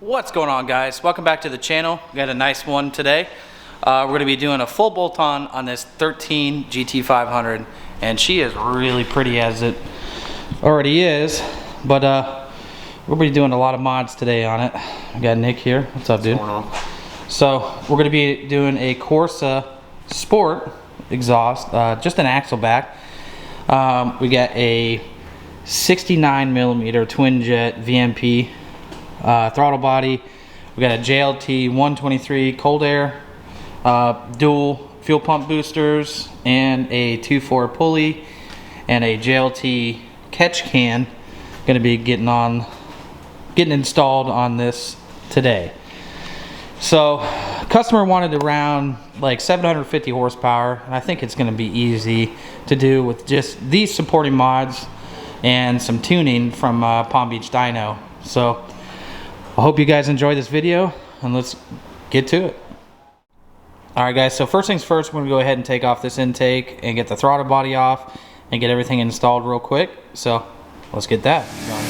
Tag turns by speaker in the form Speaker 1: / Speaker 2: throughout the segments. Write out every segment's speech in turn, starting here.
Speaker 1: What's going on, guys? Welcome back to the channel. We got a nice one today. We're going to be doing a full bolt-on on this 13 GT500, and she is really pretty as it already is, but we'll be doing a lot of mods today on it. We got Nick here. What's up, dude?
Speaker 2: What's going on?
Speaker 1: So we're going to be doing a Corsa Sport exhaust, just an axle back. We got a 69mm twin jet VMP throttle body. We got a JLT 123 cold air, dual fuel pump boosters, and a 2.4 pulley, and a JLT catch can. Going to be getting installed on this today. So customer wanted around like 750 horsepower, and I think it's going to be easy to do with just these supporting mods and some tuning from Palm Beach Dyno. So I hope you guys enjoy this video, and let's get to it. Alright guys, so first things first, we're going to go ahead and take off this intake and get the throttle body off and get everything installed real quick. So let's get that going.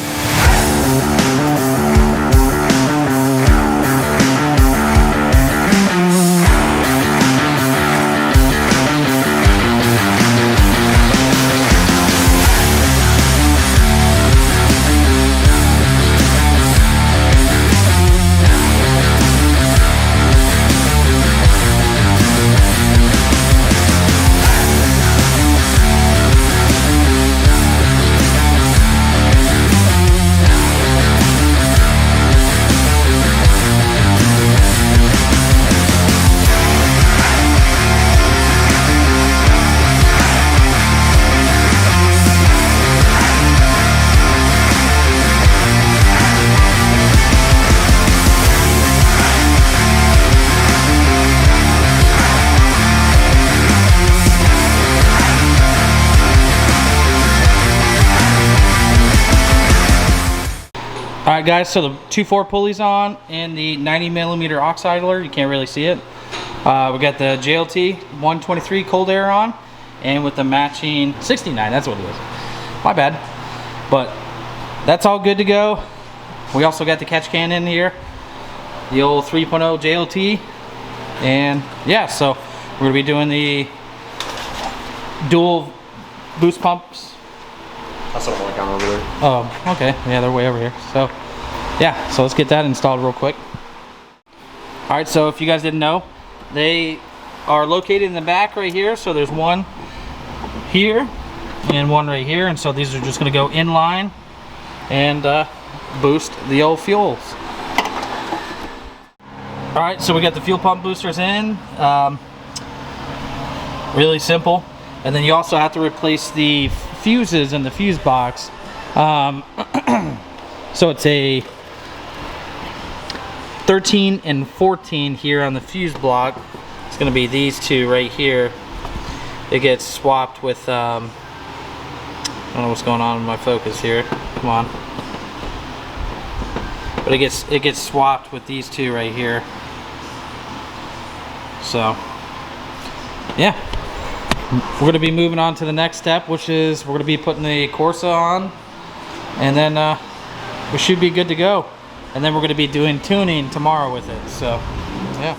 Speaker 1: Alright guys, so the 2.4 pulley's on and the 90mm aux idler. You can't really see it. We got the JLT 123 cold air on, and with the matching 69, that's what it is. My bad. But that's all good to go. We also got the catch can in here, the old 3.0 JLT, and yeah, so we're going to be doing the dual boost pumps.
Speaker 2: That's what I want down over there.
Speaker 1: Oh, okay. Yeah, they're way over here. So, yeah. So let's get that installed real quick. All right. So if you guys didn't know, they are located in the back right here. So there's one here and one right here, and so these are just going to go in line and boost the old fuels. All right. So we got the fuel pump boosters in. Really simple. And then you also have to replace the fuses in the fuse box. So it's a 13 and 14 here on the fuse block. It's going to be these two right here. It gets swapped with I don't know what's going on with my focus here. Come on. But it gets swapped with these two right here. So yeah. We're going to be moving on to the next step, which is we're going to be putting the Corsa on, and then we should be good to go. And then we're going to be doing tuning tomorrow with it. So, yeah.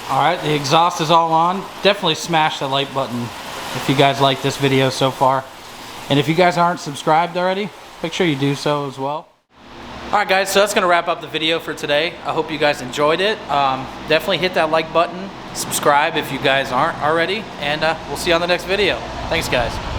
Speaker 1: Alright, the exhaust is all on. Definitely smash the like button if you guys like this video so far. And if you guys aren't subscribed already, make sure you do so as well. Alright guys, so that's going to wrap up the video for today. I hope you guys enjoyed it. Definitely hit that like button, subscribe if you guys aren't already, and we'll see you on the next video. Thanks guys.